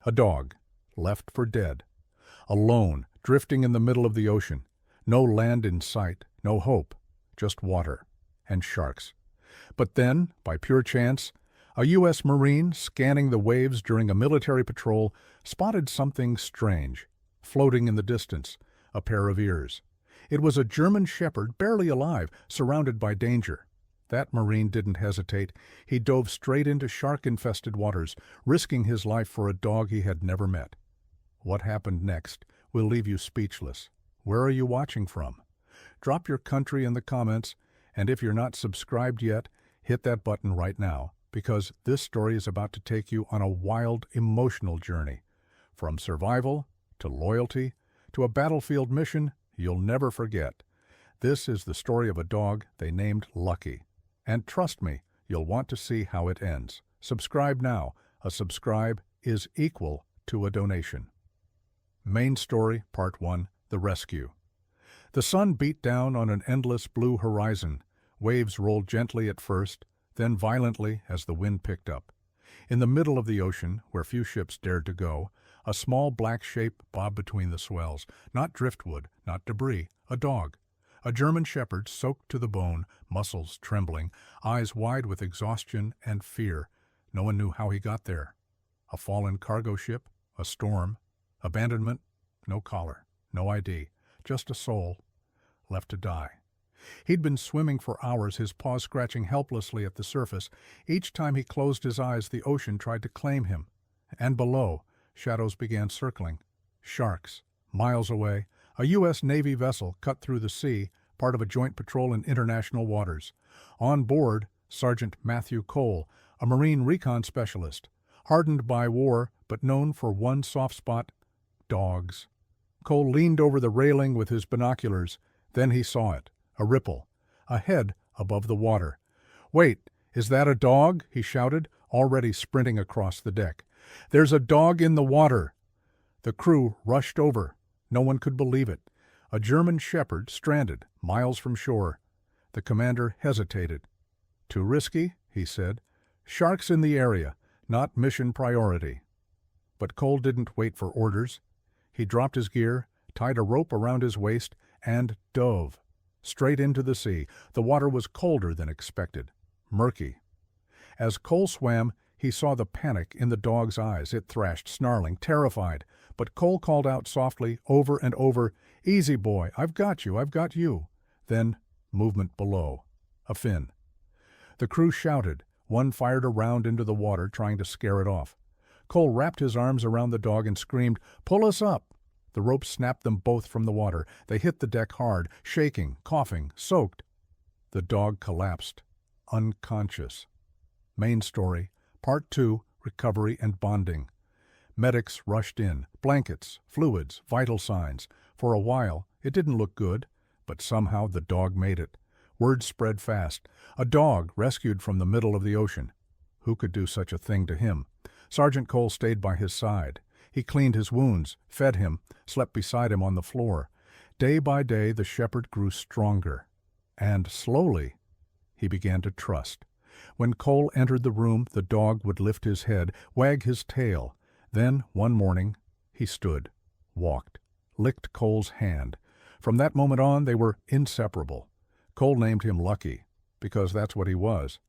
A dog, left for dead. Alone, drifting in the middle of the ocean. No land in sight, no hope, just water and sharks. But then, by pure chance, a U.S. Marine, scanning the waves during a military patrol, spotted something strange, floating in the distance, a pair of ears. It was a German shepherd, barely alive, surrounded by danger. That Marine didn't hesitate. He dove straight into shark-infested waters, risking his life for a dog he had never met. What happened next will leave you speechless. Where are you watching from? Drop your country in the comments, and if you're not subscribed yet, hit that button right now, because this story is about to take you on a wild, emotional journey. From survival, to loyalty, to a battlefield mission you'll never forget. This is the story of a dog they named Lucky. And trust me, you'll want to see how it ends. Subscribe now. A subscribe is equal to a donation. Main story, Part 1, The Rescue. The sun beat down on an endless blue horizon. Waves rolled gently at first, then violently as the wind picked up. In the middle of the ocean, where few ships dared to go, a small black shape bobbed between the swells. Not driftwood, not debris, a dog. A German shepherd soaked to the bone, muscles trembling, eyes wide with exhaustion and fear. No one knew how he got there. A fallen cargo ship, a storm, abandonment, no collar, no ID, just a soul left to die. He'd been swimming for hours, his paws scratching helplessly at the surface. Each time he closed his eyes, the ocean tried to claim him. And below, shadows began circling. Sharks. Miles away, a U.S. Navy vessel cut through the sea, part of a joint patrol in international waters. On board, Sergeant Matthew Cole, a Marine recon specialist, hardened by war but known for one soft spot: dogs. Cole leaned over the railing with his binoculars. Then he saw it, a ripple, a head above the water. "Wait, is that a dog?" he shouted, already sprinting across the deck. "There's a dog in the water!" The crew rushed over. No one could believe it. A German shepherd stranded, miles from shore. The commander hesitated. "Too risky," he said. "Sharks in the area, not mission priority." But Cole didn't wait for orders. He dropped his gear, tied a rope around his waist, and dove straight into the sea. The water was colder than expected, murky. As Cole swam, he saw the panic in the dog's eyes. It thrashed, snarling, terrified. But Cole called out softly, over and over, "Easy, boy, I've got you, I've got you." Then, movement below. A fin. The crew shouted. One fired a round into the water, trying to scare it off. Cole wrapped his arms around the dog and screamed, "Pull us up!" The rope snapped them both from the water. They hit the deck hard, shaking, coughing, soaked. The dog collapsed, unconscious. Main story, Part 2, Recovery and Bonding. Medics rushed in, blankets, fluids, vital signs. For a while, it didn't look good, but somehow the dog made it. Word spread fast. A dog rescued from the middle of the ocean. Who could do such a thing to him? Sergeant Cole stayed by his side. He cleaned his wounds, fed him, slept beside him on the floor. Day by day, the shepherd grew stronger. And slowly, he began to trust. When Cole entered the room, the dog would lift his head, wag his tail. Then, one morning, he stood, walked, licked Cole's hand. From that moment on, they were inseparable. Cole named him Lucky, because that's what he was.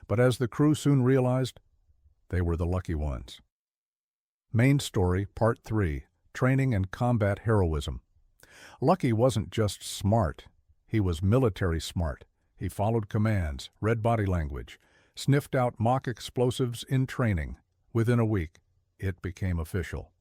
But as the crew soon realized, they were the lucky ones. Main story, Part 3, Training and Combat Heroism. Lucky wasn't just smart. He was military smart. He followed commands, read body language, sniffed out mock explosives in training. Within a week, it became official.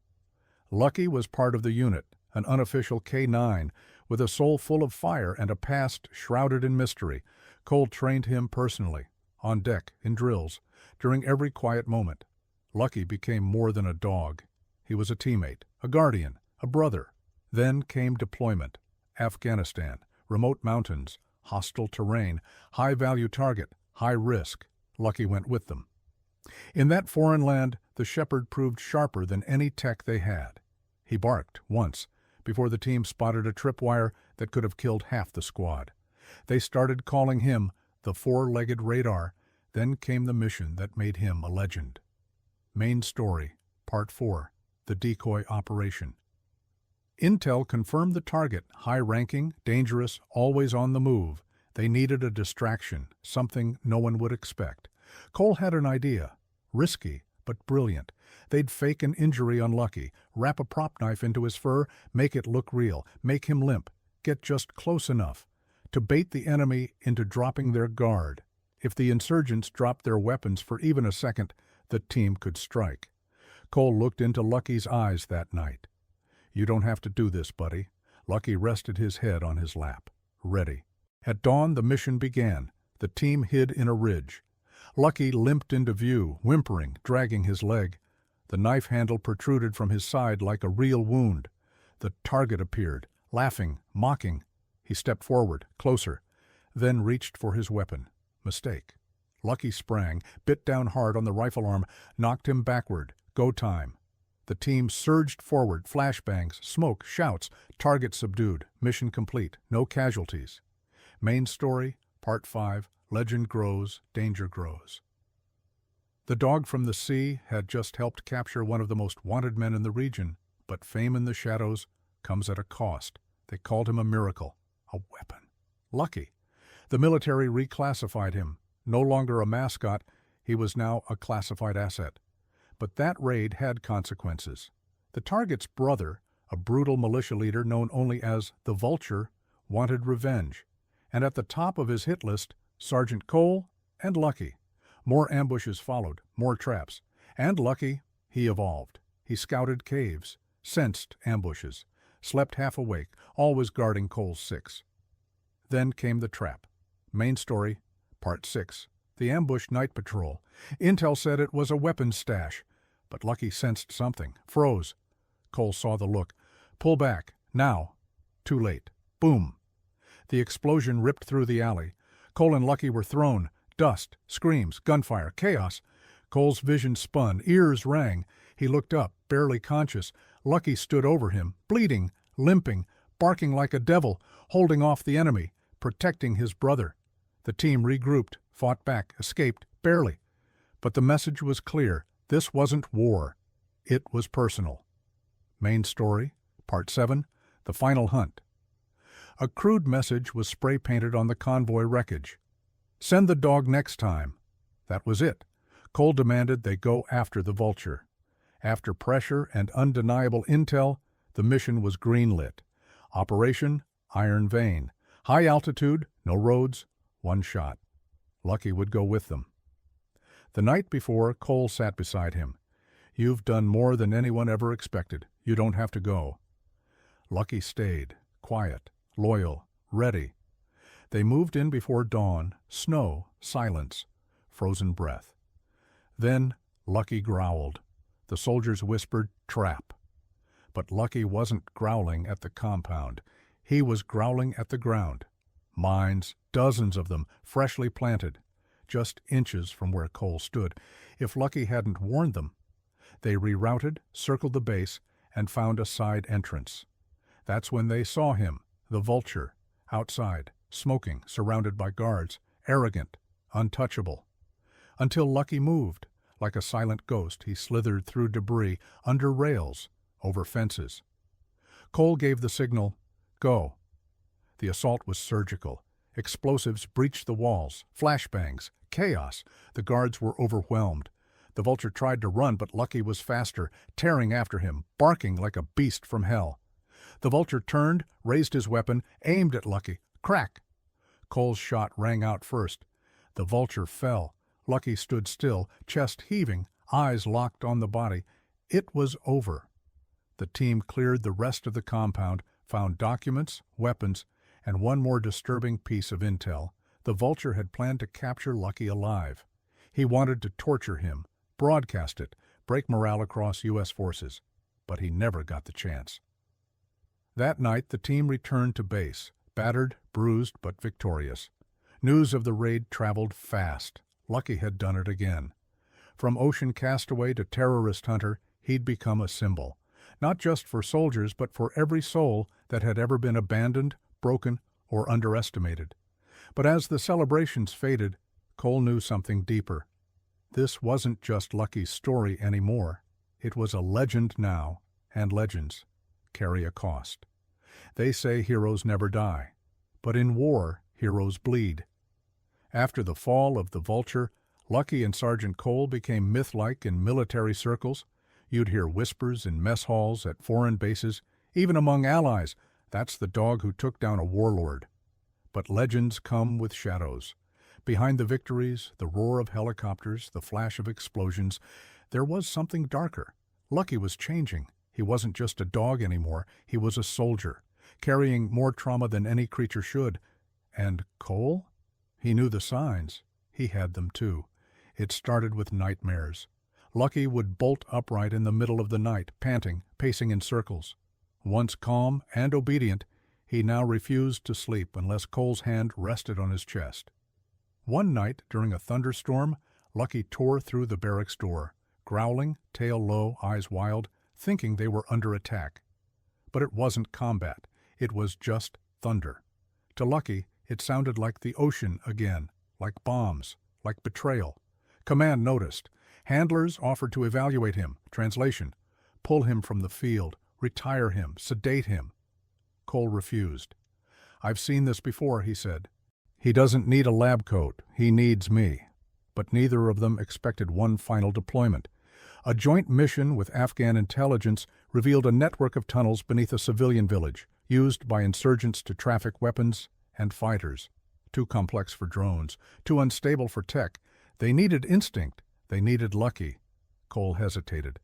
Lucky was part of the unit, an unofficial K-9, with a soul full of fire and a past shrouded in mystery. Cole trained him personally, on deck, in drills, during every quiet moment. Lucky became more than a dog. He was a teammate, a guardian, a brother. Then came deployment. Afghanistan, remote mountains, hostile terrain, high-value target, high risk. Lucky went with them. In that foreign land, the shepherd proved sharper than any tech they had. He barked once, before the team spotted a tripwire that could have killed half the squad. They started calling him the four-legged radar. Then came the mission that made him a legend. Main story, Part 4, the decoy operation. Intel confirmed the target, high-ranking, dangerous, always on the move. They needed a distraction, something no one would expect. Cole had an idea. Risky, but brilliant. They'd fake an injury on Lucky, wrap a prop knife into his fur, make it look real, make him limp, get just close enough to bait the enemy into dropping their guard. If the insurgents dropped their weapons for even a second, the team could strike. Cole looked into Lucky's eyes that night. "You don't have to do this, buddy." Lucky rested his head on his lap. Ready. At dawn, the mission began. The team hid in a ridge. Lucky limped into view, whimpering, dragging his leg. The knife handle protruded from his side like a real wound. The target appeared, laughing, mocking. He stepped forward, closer, then reached for his weapon. Mistake. Lucky sprang, bit down hard on the rifle arm, knocked him backward. Go time. The team surged forward, flashbangs, smoke, shouts, target subdued, mission complete, no casualties. Main story, Part 5, Legend grows, danger grows. The dog from the sea had just helped capture one of the most wanted men in the region, but fame in the shadows comes at a cost. They called him a miracle, a weapon. Lucky. The military reclassified him. No longer a mascot, he was now a classified asset. But that raid had consequences. The target's brother, a brutal militia leader known only as the Vulture, wanted revenge. And at the top of his hit list, Sergeant Cole and Lucky. More ambushes followed, more traps. And Lucky, he evolved. He scouted caves, sensed ambushes, slept half awake, always guarding Cole's 6. Then came the trap. Main story, Part 6. The ambush night patrol. Intel said it was a weapons stash, but Lucky sensed something, froze. Cole saw the look. Pull back, now. Too late. Boom. The explosion ripped through the alley. Cole and Lucky were thrown. Dust, screams, gunfire, chaos. Cole's vision spun, ears rang. He looked up, barely conscious. Lucky stood over him, bleeding, limping, barking like a devil, holding off the enemy, protecting his brother. The team regrouped, fought back, escaped, barely. But the message was clear. This wasn't war. It was personal. Main story, Part 7, The Final Hunt. A crude message was spray-painted on the convoy wreckage. Send the dog next time. That was it. Cole demanded they go after the Vulture. After pressure and undeniable intel, the mission was greenlit. Operation Iron Vein. High altitude, no roads, one shot. Lucky would go with them. The night before, Cole sat beside him. "You've done more than anyone ever expected. You don't have to go." Lucky stayed, quiet, loyal, ready. They moved in before dawn, snow, silence, frozen breath. Then Lucky growled. The soldiers whispered, "Trap." But Lucky wasn't growling at the compound. He was growling at the ground. Mines, dozens of them, freshly planted, just inches from where Cole stood. If Lucky hadn't warned them, they rerouted, circled the base, and found a side entrance. That's when they saw him, the Vulture, outside, smoking, surrounded by guards, arrogant, untouchable. Until Lucky moved. Like a silent ghost, he slithered through debris, under rails, over fences. Cole gave the signal, "Go." The assault was surgical. Explosives breached the walls, flashbangs, chaos. The guards were overwhelmed. The Vulture tried to run, but Lucky was faster, tearing after him, barking like a beast from hell. The Vulture turned, raised his weapon, aimed at Lucky. Crack! Cole's shot rang out first. The Vulture fell. Lucky stood still, chest heaving, eyes locked on the body. It was over. The team cleared the rest of the compound, found documents, weapons, and one more disturbing piece of intel. The Vulture had planned to capture Lucky alive. He wanted to torture him, broadcast it, break morale across U.S. forces. But he never got the chance. That night, the team returned to base, battered, bruised, but victorious. News of the raid traveled fast. Lucky had done it again. From ocean castaway to terrorist hunter, he'd become a symbol. Not just for soldiers, but for every soul that had ever been abandoned, broken, or underestimated. But as the celebrations faded, Cole knew something deeper. This wasn't just Lucky's story anymore. It was a legend now, and legends carry a cost. They say heroes never die, but in war, heroes bleed. After the fall of the Vulture, Lucky and Sergeant Cole became myth-like in military circles. You'd hear whispers in mess halls, at foreign bases, even among allies. That's the dog who took down a warlord. But legends come with shadows. Behind the victories, the roar of helicopters, the flash of explosions, there was something darker. Lucky was changing. He wasn't just a dog anymore. He was a soldier, carrying more trauma than any creature should. And Cole? He knew the signs. He had them too. It started with nightmares. Lucky would bolt upright in the middle of the night, panting, pacing in circles. Once calm and obedient, he now refused to sleep unless Cole's hand rested on his chest. One night, during a thunderstorm, Lucky tore through the barracks door, growling, tail low, eyes wild, thinking they were under attack. But it wasn't combat. It was just thunder. To Lucky, it sounded like the ocean again, like bombs, like betrayal. Command noticed. Handlers offered to evaluate him. Translation: pull him from the field, retire him, sedate him. Cole refused. "I've seen this before," he said. "He doesn't need a lab coat. He needs me." But neither of them expected one final deployment. A joint mission with Afghan intelligence revealed a network of tunnels beneath a civilian village, used by insurgents to traffic weapons and fighters. Too complex for drones, too unstable for tech. They needed instinct. They needed Lucky. Cole hesitated.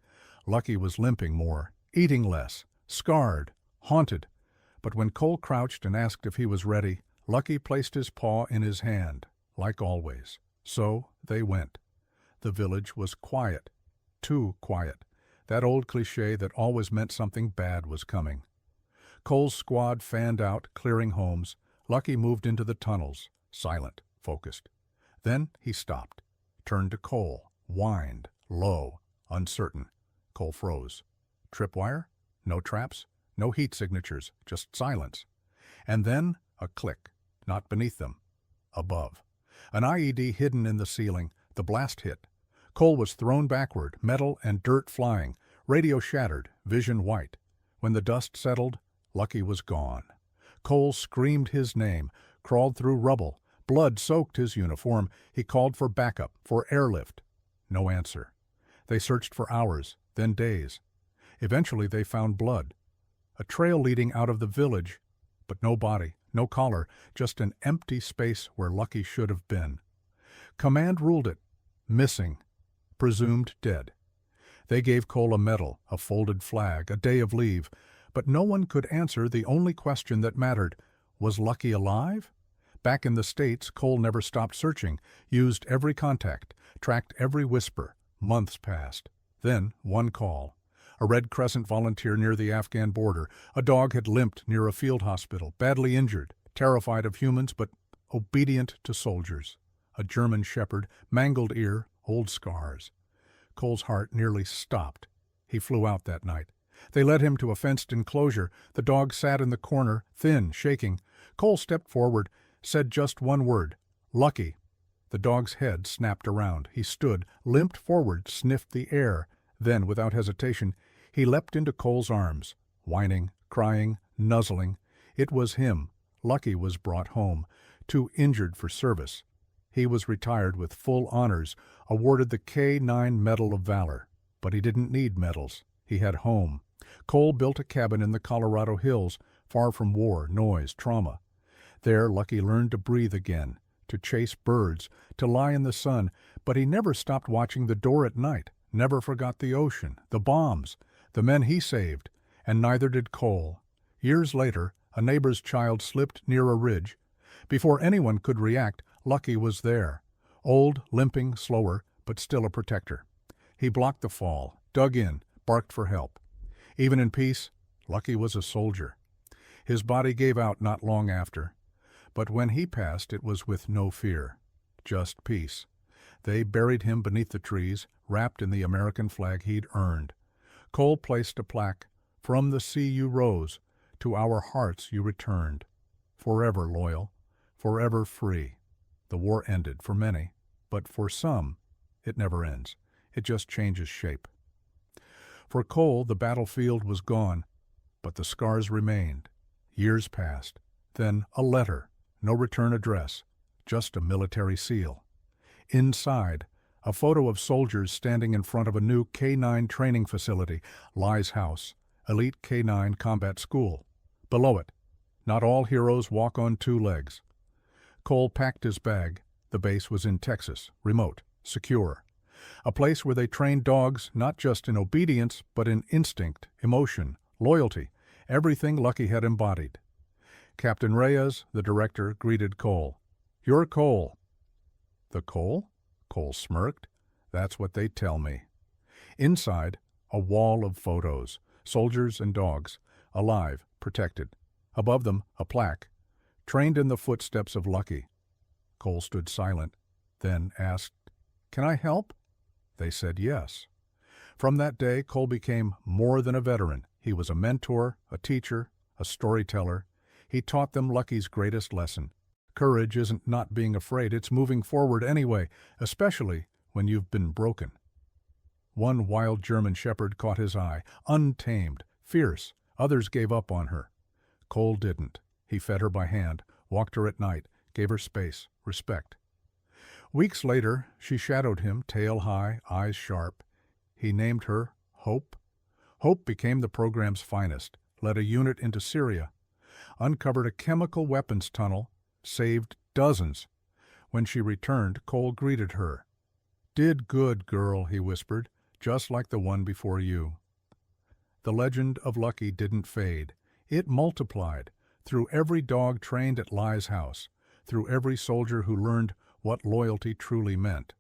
Lucky was limping more, eating less, scarred, haunted. But when Cole crouched and asked if he was ready, Lucky placed his paw in his hand, like always. So they went. The village was quiet. Too quiet. That old cliché that always meant something bad was coming. Cole's squad fanned out, clearing homes. Lucky moved into the tunnels, silent, focused. Then he stopped, turned to Cole, whined, low, uncertain. Cole froze. Tripwire? No traps? No heat signatures, just silence. And then a click, not beneath them, above. An IED hidden in the ceiling. The blast hit. Cole was thrown backward, metal and dirt flying, radio shattered, vision white. When the dust settled, Lucky was gone. Cole screamed his name, crawled through rubble. Blood soaked his uniform. He called for backup, for airlift. No answer. They searched for hours, then days. Eventually they found blood. A trail leading out of the village, but no body, no collar, just an empty space where Lucky should have been. Command ruled it missing, presumed dead. They gave Cole a medal, a folded flag, a day of leave, but no one could answer the only question that mattered. Was Lucky alive? Back in the States, Cole never stopped searching, used every contact, tracked every whisper. Months passed. Then one call. A Red Crescent volunteer near the Afghan border. A dog had limped near a field hospital, badly injured, terrified of humans but obedient to soldiers. A German shepherd, mangled ear, old scars. Cole's heart nearly stopped. He flew out that night. They led him to a fenced enclosure. The dog sat in the corner, thin, shaking. Cole stepped forward, said just one word, "Lucky." The dog's head snapped around. He stood, limped forward, sniffed the air. Then, without hesitation, he leapt into Cole's arms, whining, crying, nuzzling. It was him. Lucky was brought home, too injured for service. He was retired with full honors, awarded the K-9 Medal of Valor. But he didn't need medals. He had home. Cole built a cabin in the Colorado hills, far from war, noise, trauma. There Lucky learned to breathe again, to chase birds, to lie in the sun, but he never stopped watching the door at night, never forgot the ocean, the bombs, the men he saved, and neither did Cole. Years later, a neighbor's child slipped near a ridge. Before anyone could react, Lucky was there, old, limping, slower, but still a protector. He blocked the fall, dug in, barked for help. Even in peace, Lucky was a soldier. His body gave out not long after. But when he passed, it was with no fear, just peace. They buried him beneath the trees, wrapped in the American flag he'd earned. Cole placed a plaque, "From the sea you rose, to our hearts you returned. Forever loyal, forever free." The war ended for many, but for some, it never ends. It just changes shape. For Cole, the battlefield was gone, but the scars remained. Years passed. Then a letter, no return address, just a military seal. Inside, a photo of soldiers standing in front of a new K-9 training facility, Lai's house, elite K-9 combat school. Below it, not all heroes walk on two legs. Cole packed his bag. The base was in Texas, remote, secure. A place where they trained dogs not just in obedience, but in instinct, emotion, loyalty, everything Lucky had embodied. Captain Reyes, the director, greeted Cole. "You're Cole." "The Cole?" Cole smirked. "That's what they tell me." Inside, a wall of photos, soldiers and dogs, alive, protected. Above them, a plaque, "Trained in the footsteps of Lucky." Cole stood silent, then asked, "Can I help?" They said yes. From that day, Cole became more than a veteran. He was a mentor, a teacher, a storyteller. He taught them Lucky's greatest lesson. Courage isn't not being afraid, it's moving forward anyway, especially when you've been broken. One wild German shepherd caught his eye, untamed, fierce. Others gave up on her. Cole didn't. He fed her by hand, walked her at night, gave her space, respect. Weeks later, she shadowed him, tail high, eyes sharp. He named her Hope. Hope became the program's finest, led a unit into Syria, uncovered a chemical weapons tunnel, saved dozens. When she returned, Cole greeted her. "Did good, girl," he whispered, "just like the one before you." The legend of Lucky didn't fade. It multiplied through every dog trained at Lai's house, through every soldier who learned what loyalty truly meant.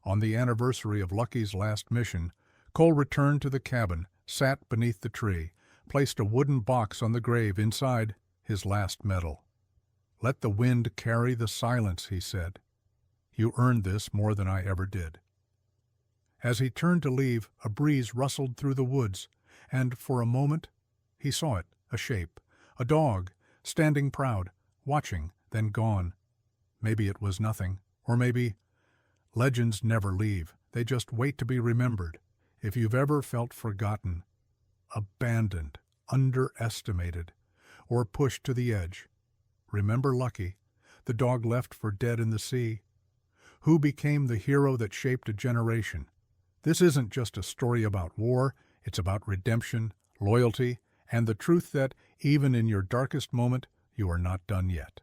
On the anniversary of Lucky's last mission, Cole returned to the cabin, sat beneath the tree, placed a wooden box on the grave, inside his last medal. "Let the wind carry the silence," he said. "You earned this more than I ever did." As he turned to leave, a breeze rustled through the woods, and for a moment he saw it, a shape, a dog, standing proud, watching, then gone. Maybe it was nothing, or maybe legends never leave. They just wait to be remembered. If you've ever felt forgotten, abandoned, underestimated, or pushed to the edge, remember Lucky, the dog left for dead in the sea. Who became the hero that shaped a generation? This isn't just a story about war, it's about redemption, loyalty, and the truth that, even in your darkest moment, you are not done yet.